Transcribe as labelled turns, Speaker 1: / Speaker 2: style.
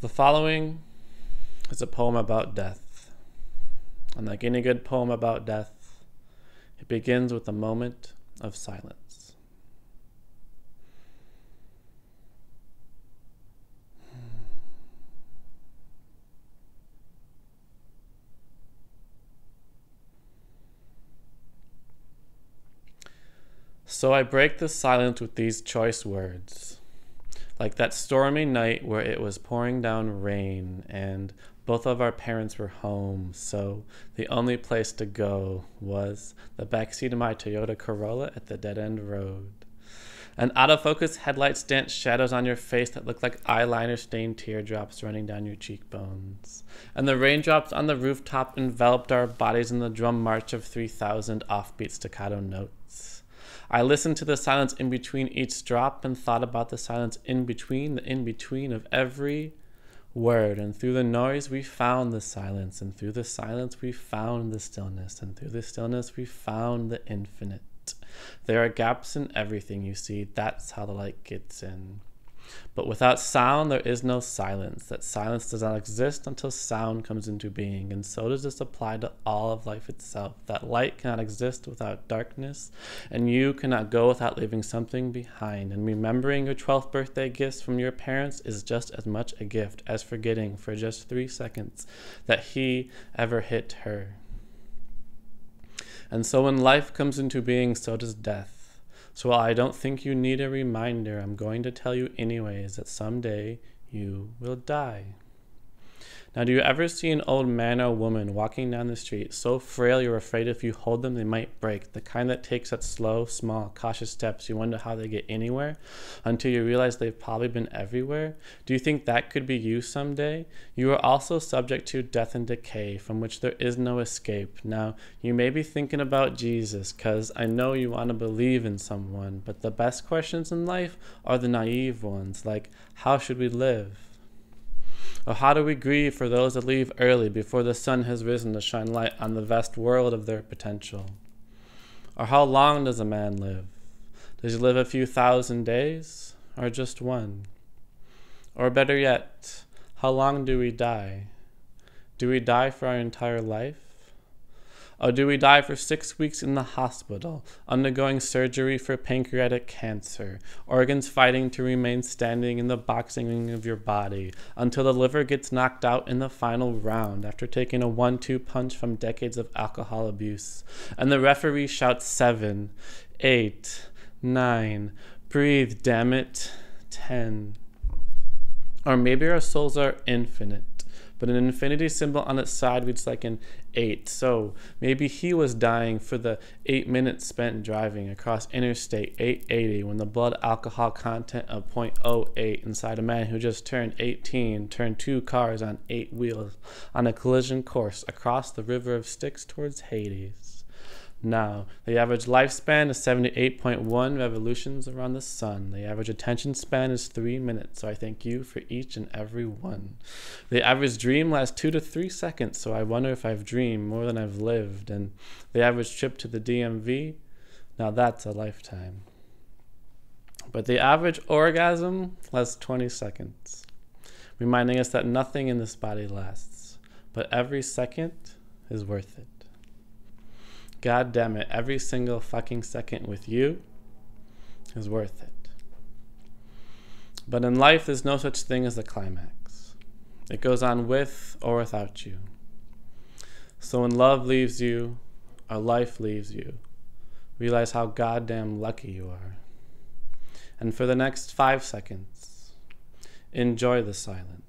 Speaker 1: The following is a poem about death. And like any good poem about death, it begins with a moment of silence. So I break the silence with these choice words. Like that stormy night where it was pouring down rain and both of our parents were home, so the only place to go was the backseat of my Toyota Corolla at the dead-end road. And out-of-focus headlights danced shadows on your face that looked like eyeliner-stained teardrops running down your cheekbones. And the raindrops on the rooftop enveloped our bodies in the drum march of 3,000 offbeat staccato notes. I listened to the silence in between each drop and thought about the silence in between, the in-between of every word. And through the noise we found the silence, and through the silence we found the stillness, and through the stillness we found the infinite. There are gaps in everything you see, that's how the light gets in. But without sound, there is no silence. That silence does not exist until sound comes into being. And so does this apply to all of life itself. That light cannot exist without darkness, and you cannot go without leaving something behind. And remembering your 12th birthday gifts from your parents is just as much a gift as forgetting for just 3 seconds that he ever hit her. And so when life comes into being, so does death. So while I don't think you need a reminder, I'm going to tell you anyways that someday you will die. Now, do you ever see an old man or woman walking down the street so frail you're afraid if you hold them they might break, the kind that takes such slow, small, cautious steps you wonder how they get anywhere until you realize they've probably been everywhere? Do you think that could be you someday? You are also subject to death and decay from which there is no escape. Now, you may be thinking about Jesus because I know you want to believe in someone, but the best questions in life are the naive ones, like how should we live? Or how do we grieve for those that leave early before the sun has risen to shine light on the vast world of their potential? Or how long does a man live? Does he live a few thousand days, or just one? Or better yet, how long do we die? Do we die for our entire life? Or do we die for 6 weeks in the hospital, undergoing surgery for pancreatic cancer, organs fighting to remain standing in the boxing ring of your body, until the liver gets knocked out in the final round after taking a 1-2 punch from decades of alcohol abuse, and the referee shouts 7, 8, 9, breathe, damn it, 10. Or maybe our souls are infinite, but an infinity symbol on its side reads like an 8. So maybe he was dying for the 8 minutes spent driving across Interstate 880 when the blood alcohol content of 0.08 inside a man who just turned 18 turned 2 cars on 8 wheels on a collision course across the river of Styx towards Hades. Now, the average lifespan is 78.1 revolutions around the sun. The average attention span is 3 minutes, so I thank you for each and every one. The average dream lasts 2 to 3 seconds, so I wonder if I've dreamed more than I've lived. And the average trip to the DMV, now that's a lifetime. But the average orgasm lasts 20 seconds, reminding us that nothing in this body lasts, but every second is worth it. God damn it, every single fucking second with you is worth it. But in life, there's no such thing as a climax. It goes on with or without you. So when love leaves you, or life leaves you, realize how goddamn lucky you are. And for the next 5 seconds, enjoy the silence.